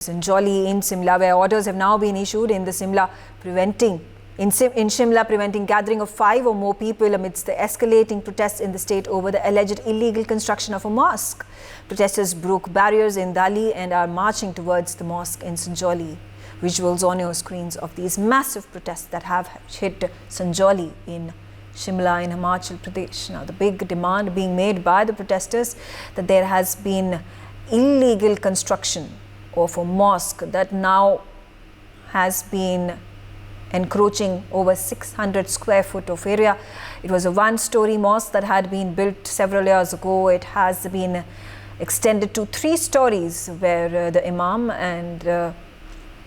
Sanjoli in Shimla, where orders have now been issued in Shimla preventing gathering of 5 or more people amidst the escalating protests in the state over the alleged illegal construction of a mosque. Protesters broke barriers in Dali and are marching towards the mosque in Sanjoli. Visuals on your screens of these massive protests that have hit Sanjoli in Shimla in Himachal Pradesh. Now, the big demand being made by the protesters that there has been illegal construction of a mosque that now has been encroaching over 600 square foot of area. It was a one-story mosque that had been built several years ago. It has been extended to 3 stories, where the Imam and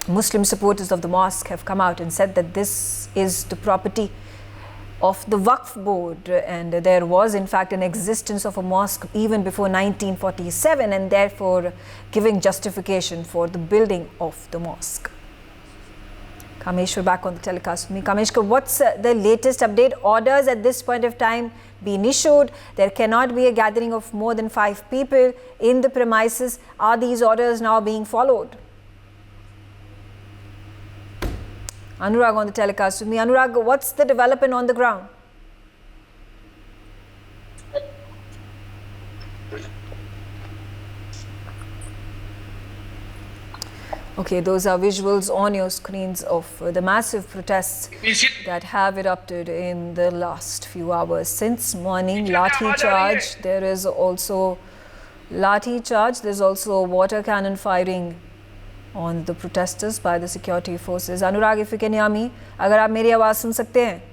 Muslim supporters of the mosque have come out and said that this is the property of the Waqf board, and there was in fact an existence of a mosque even before 1947, and therefore giving justification for the building of the mosque. Kameshwar back on the telecast with me. Kameshwar, what's the latest update? Orders at this point of time being issued. There cannot be a gathering of more than 5 people in the premises. Are these orders now being followed? Anurag on the telecast with me. Anurag, what's the development on the ground? Okay, those are visuals on your screens of the massive protests that have erupted in the last few hours. Since morning, lathi charge. There is also there's also water cannon firing on the protesters by the security forces. Anurag, if you can hear me, अगर आप मेरी आवाज सुन सकते हैं?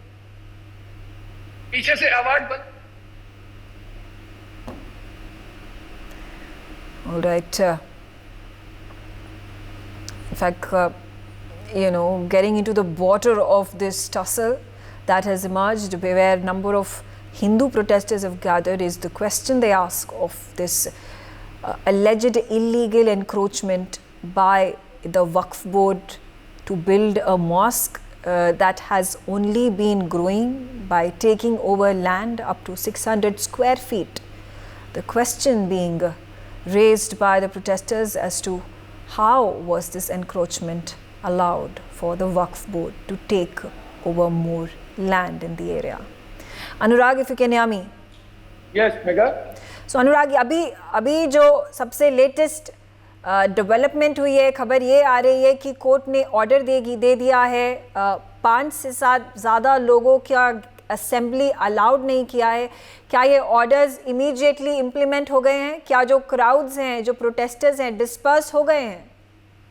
पीछे से आवाज बंद. All right. In fact, getting into the border of this tussle that has emerged, where a number of Hindu protesters have gathered, is the question they ask of this alleged illegal encroachment by the Waqf board to build a mosque that has only been growing by taking over land up to 600 square feet. The question being raised by the protesters as to how was this encroachment allowed for the Waqf board to take over more land in the area. Anurag, if you can hear me. Yes, Megha. So Anurag, अभी जो सबसे latest development हुई है, खबर ये आ रही है कि कोर्ट ने ऑर्डर दे दिया है 5 से 7 ज़्यादा लोगों का असेंबली अलाउड नहीं किया है. क्या ये ऑर्डर्स इमीडिएटली इम्प्लीमेंट हो गए हैं? क्या जो क्राउड्स हैं, जो प्रोटेस्टर्स हैं, डिस्पर्स हो गए हैं?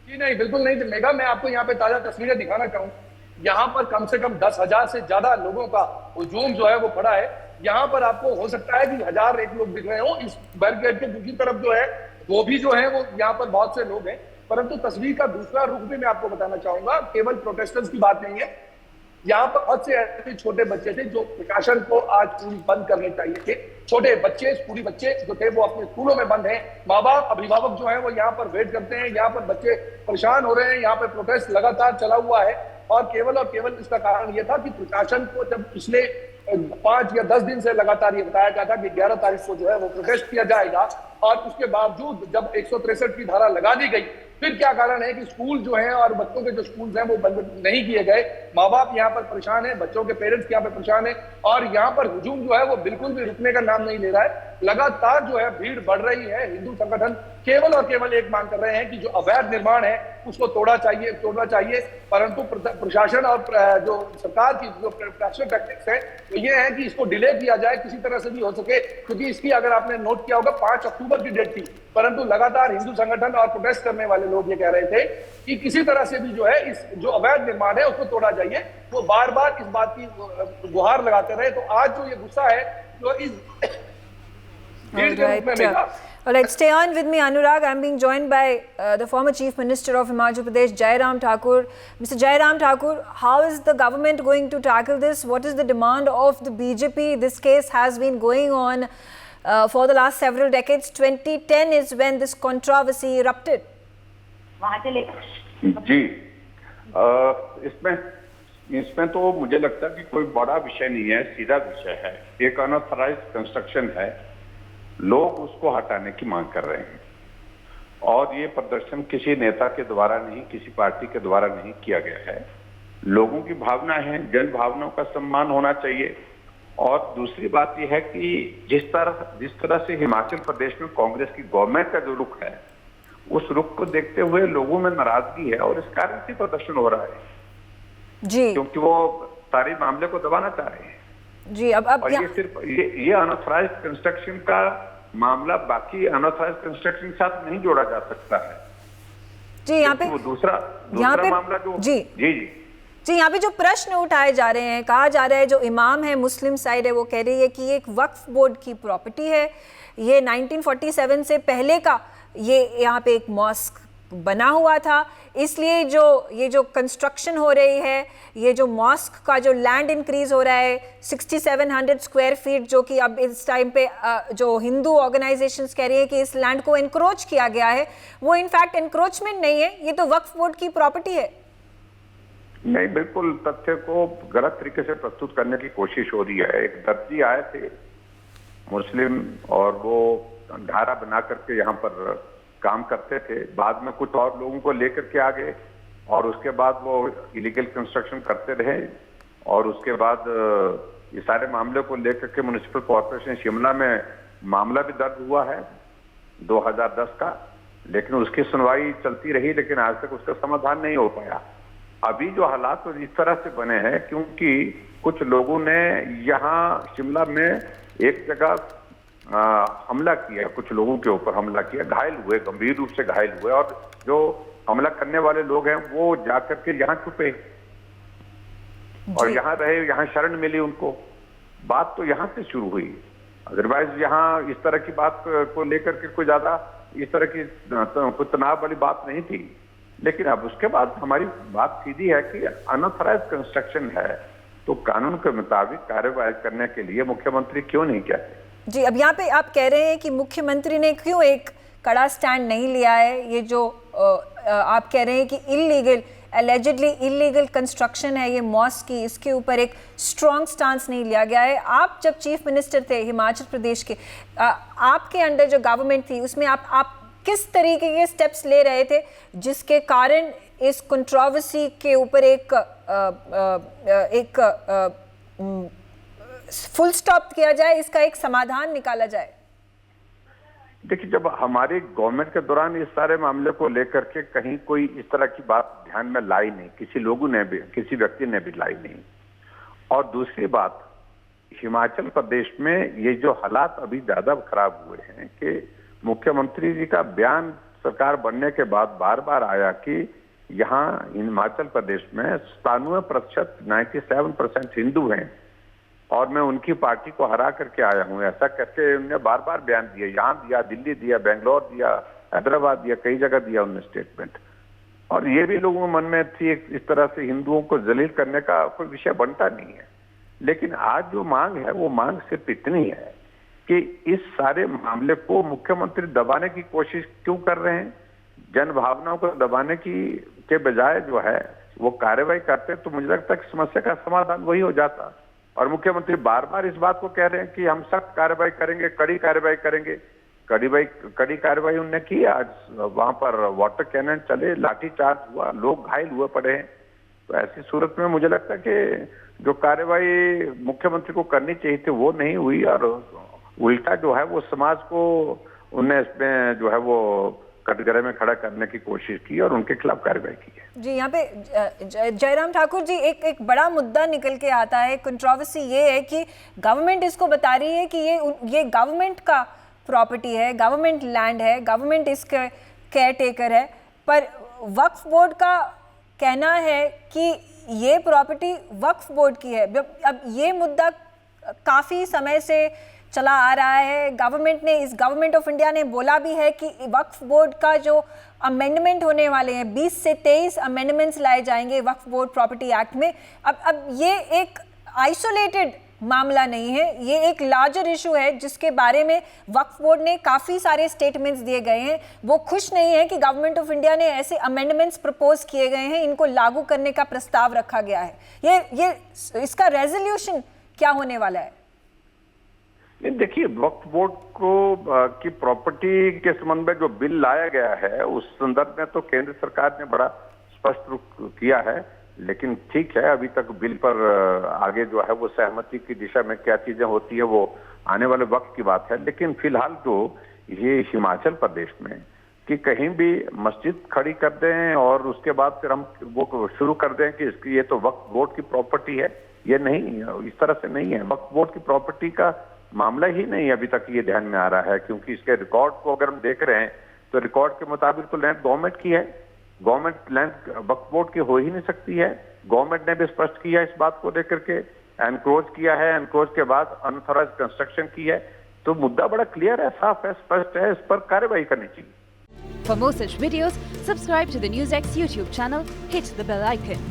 जी नहीं, बिल्कुल नहीं. मेगा, मैं आपको यहाँ पे ताज़ा तस्वीरें दिखाना चाहूँ. यहाँ पर कम से कम 10,000 से ज़्यादा लोगों का हुजूम जो है वो पड़ा है. यहाँ पर आपको हो सकता है कि 1001 लोग दिख रहे हो. इस बैरिकेड के दूसरी तरफ जो है वो भी जो है वो यहाँ पर बहुत से लोग हैं. परंतु तस्वीर का दूसरा रुख भी मैं आपको बताना चाहूंगा. केवल प्रोटेस्टर्स की बात नहीं है. यहाँ पर बहुत से ऐसे छोटे बच्चे थे जो प्रशासन को आज स्कूल बंद करने चाहिए थे. छोटे बच्चे, स्कूली बच्चे जो थे वो अपने स्कूलों में बंद हैं. माँ बाप, अभिभावक जो है वो यहाँ पर वेट करते हैं. यहाँ पर बच्चे परेशान हो रहे हैं. यहाँ पर प्रोटेस्ट लगातार चला हुआ है और केवल इसका कारण ये था कि प्रशासन को जब पिछले 5 या 10 दिन से लगातार ये बताया गया था कि 11 तारीख को जो है वो प्रोटेस्ट किया जाएगा, और उसके बावजूद जब 163 की धारा लगा दी गई, फिर क्या कारण है कि स्कूल जो है और बच्चों के जो स्कूल हैं वो बंद नहीं किए गए. माँ बाप यहाँ पर परेशान है, बच्चों के पेरेंट्स यहाँ पर परेशान है, और यहाँ पर हुजूम जो है वो बिल्कुल भी रुकने का नाम नहीं ले रहा है. लगातार जो है भीड़ बढ़ रही है. हिंदू संगठन केवल और केवल एक मांग कर रहे हैं कि जो अवैध निर्माण है उसको तोड़ना चाहिए. परंतु प्रशासन और जो सरकार की जो प्रेशर टैक्टिक्स है तो ये है कि इसको डिले किया जाए किसी तरह से भी हो सके, क्योंकि इसकी अगर आपने नोट किया होगा 5 अक्टूबर की डेट थी, परंतु लगातार हिंदू संगठन और प्रोटेस्ट करने वाले लोग ये कह रहे थे कि किसी तरह से भी जो है इस जो अवैध निर्माण है उसको तोड़ा जाइए. वो बार बार इस बात की गुहार लगाते रहे. तो आज जो ये गुस्सा है जो इस All right, stay on with me, Anurag. I'm being joined by the former Chief Minister of Himachal Pradesh, Jairam Thakur. Mr. Jairam Thakur, how is the government going to tackle this? What is the demand of the BJP? This case has been going on for the last several decades. 2010 is when this controversy erupted. जी, इसमें तो मुझे लगता है कि कोई बड़ा विषय नहीं है, सीधा विषय है. एक अनऑथराइज्ड कंस्ट्रक्शन है, लोग उसको हटाने की मांग कर रहे हैं. और ये प्रदर्शन किसी नेता के द्वारा नहीं, किसी पार्टी के द्वारा नहीं किया गया है। लोगों की भावना है, जन भावनाओं का सम्मान होना चाहिए। और दूसरी बात यह है कि जिस तरह से हिमाचल प्रदेश में कांग्रेस की गवर्नमेंट का जो रुख है, उस रुख को देखते हुए लोगों में नाराजगी है और इस कारण से प्रदर्शन हो रहा है जी, क्योंकि वो सारे मामले को दबाना चाह रहे हैं जी। अब और ये सिर्फ ये अनऑथराइज्ड कंस्ट्रक्शन का मामला बाकी अनऑथराइज्ड कंस्ट्रक्शन के साथ नहीं जोड़ा जा सकता है जी। यहाँ पे वो दूसरा मामला जो जी जी यहाँ पे जो प्रश्न उठाए जा रहे हैं, कहा जा रहा है जो इमाम है, मुस्लिम साइड है, वो कह रही है कि ये एक वक्फ बोर्ड की प्रॉपर्टी है, ये 1947 से पहले का ये यहाँ पे एक मॉस्क बना हुआ था, इसलिए ये जो कंस्ट्रक्शन हो रही है, ये जो मॉस्क का जो लैंड इंक्रीज हो रहा है 6700 स्क्वायर फीट, जो कि अब इस टाइम पे जो हिंदू ऑर्गेनाइजेशंस कह रही है कि इस लैंड को एनक्रोच किया गया है, वो इनफैक्ट एनक्रोचमेंट नहीं है, ये तो वक्फ बोर्ड की प्रॉपर्टी है। नहीं, बिल्कुल तथ्य को गलत तरीके से प्रस्तुत करने की कोशिश हो रही है। एक दर्जी आए थे मुस्लिम और वो धारा बना करके यहाँ पर काम करते थे, बाद में कुछ और लोगों को लेकर के आ गए और उसके बाद वो इलीगल कंस्ट्रक्शन करते रहे और उसके बाद ये सारे मामले को लेकर के म्युनिसिपल कॉर्पोरेशन शिमला में मामला भी दर्ज हुआ है 2010 का, लेकिन उसकी सुनवाई चलती रही, लेकिन आज तक उसका समाधान नहीं हो पाया। अभी जो हालात तो इस तरह से बने हैं क्योंकि कुछ लोगों ने यहाँ शिमला में एक जगह हमला किया, कुछ लोगों के ऊपर हमला किया, घायल हुए, गंभीर रूप से घायल हुए और जो हमला करने वाले लोग हैं वो जाकर के यहाँ छुपे और यहाँ रहे, यहाँ शरण मिली उनको। बात तो यहाँ से शुरू हुई, अदरवाइज यहाँ इस तरह की बात को लेकर के कोई ज्यादा इस तरह की कोई तनाव वाली बात नहीं थी। लेकिन अब उसके बाद हमारी बात सीधी है कि अनऑथराइज्ड कंस्ट्रक्शन है तो कानून के मुताबिक कार्यवाही करने के लिए मुख्यमंत्री क्यों नहीं कहते। जी, अब यहाँ पे आप कह रहे हैं कि मुख्यमंत्री ने क्यों एक कड़ा स्टैंड नहीं लिया है, ये जो आप कह रहे हैं कि इलीगल, एलिजिडली इलीगल कंस्ट्रक्शन है ये मॉस्क की, इसके ऊपर एक स्ट्रॉन्ग स्टांस नहीं लिया गया है। आप जब चीफ मिनिस्टर थे हिमाचल प्रदेश के, आपके अंडर जो गवर्नमेंट थी उसमें आप किस तरीके के स्टेप्स ले रहे थे जिसके कारण इस कंट्रोवर्सी के ऊपर एक फुल स्टॉप किया जाए, इसका एक समाधान निकाला जाए? देखिए, जब हमारी गवर्नमेंट के दौरान इस सारे मामले को लेकर के कहीं कोई इस तरह की बात ध्यान में लाई नहीं, किसी लोगों ने भी, किसी व्यक्ति ने भी लाई नहीं। और दूसरी बात, हिमाचल प्रदेश में ये जो हालात अभी ज्यादा खराब हुए हैं कि मुख्यमंत्री जी का बयान सरकार बनने के बाद बार बार आया कि यहाँ हिमाचल प्रदेश में 97% हिंदू हैं और मैं उनकी पार्टी को हरा करके आया हूँ, ऐसा करके उन्होंने बार बार बयान दिया, यहाँ दिया, दिल्ली दिया, बेंगलोर दिया, हैदराबाद दिया, कई जगह दिया उन्होंने स्टेटमेंट। और ये भी लोगों के मन में थी इस तरह से हिंदुओं को जलील करने का कोई विषय बनता नहीं है। लेकिन आज जो मांग है वो मांग सिर्फ इतनी है कि इस सारे मामले को मुख्यमंत्री दबाने की कोशिश क्यों कर रहे हैं। जन भावनाओं को दबाने के बजाय जो है वो कार्रवाई करते तो मुझे लगता है कि समस्या का समाधान वही हो जाता। और मुख्यमंत्री बार बार इस बात को कह रहे हैं कि हम सख्त कार्रवाई करेंगे, कड़ी कार्रवाई करेंगे। कड़ी कार्रवाई उन्होंने की। आज वहां पर वाटर कैनन चले, लाठीचार्ज हुआ, लोग घायल हुए पड़े हैं। तो ऐसी सूरत में मुझे लगता है कि जो कार्रवाई मुख्यमंत्री को करनी चाहिए थी वो नहीं हुई और उल्टा जो है वो समाज को उन्हें इसमें जो है वो कटघरे में खड़ा करने की कोशिश की और उनके खिलाफ कार्रवाई की है। जी, यहाँ पे जयराम ठाकुर जी, एक बड़ा मुद्दा निकल के आता है। कंट्रोवर्सी ये है कि गवर्नमेंट इसको बता रही है कि ये गवर्नमेंट का प्रॉपर्टी है, गवर्नमेंट लैंड है, गवर्नमेंट इसका केयर टेकर है, पर वक्फ बोर्ड का कहना है कि ये प्रॉपर्टी वक्फ बोर्ड की है। अब ये मुद्दा काफ़ी समय से चला आ रहा है। गवर्नमेंट ऑफ इंडिया ने बोला भी है कि वक्फ बोर्ड का जो अमेंडमेंट होने वाले हैं, 20 से 23 अमेंडमेंट्स लाए जाएंगे वक्फ बोर्ड प्रॉपर्टी एक्ट में। अब ये एक आइसोलेटेड मामला नहीं है, ये एक लार्जर इशू है जिसके बारे में वक्फ बोर्ड ने काफ़ी सारे स्टेटमेंट्स दिए गए हैं। वो खुश नहीं है कि गवर्नमेंट ऑफ इंडिया ने ऐसे अमेंडमेंट्स प्रपोज किए गए हैं, इनको लागू करने का प्रस्ताव रखा गया है। ये इसका रेजोल्यूशन क्या होने वाला है? नहीं, देखिए वक्फ बोर्ड को की प्रॉपर्टी के संबंध में जो बिल लाया गया है उस संदर्भ में तो केंद्र सरकार ने बड़ा स्पष्ट रूप किया है, लेकिन ठीक है अभी तक बिल पर आगे जो है वो सहमति की दिशा में क्या चीजें होती है वो आने वाले वक्त की बात है। लेकिन फिलहाल जो ये हिमाचल प्रदेश में कि कहीं भी मस्जिद खड़ी कर दें और उसके बाद फिर हम वो शुरू कर दें कि इसकी ये तो वक्फ बोर्ड की प्रॉपर्टी है, ये नहीं, इस तरह से नहीं है। वक्फ बोर्ड की प्रॉपर्टी का मामला ही नहीं अभी तक ये ध्यान में आ रहा है, क्योंकि इसके रिकॉर्ड को अगर हम देख रहे हैं तो रिकॉर्ड के मुताबिक तो लैंड गवर्नमेंट की है, गवर्नमेंट लैंड वक्फ बोर्ड की हो ही नहीं सकती है। गवर्नमेंट ने भी स्पष्ट किया इस बात को लेकर के, एनक्रोच किया है, एनक्रोच के बाद अनऑथराइज्ड कंस्ट्रक्शन की है, तो मुद्दा बड़ा क्लियर है, साफ है, स्पष्ट है, इस पर कार्रवाई करनी चाहिए। For more such videos, subscribe to the NewsX YouTube channel, hit the bell icon.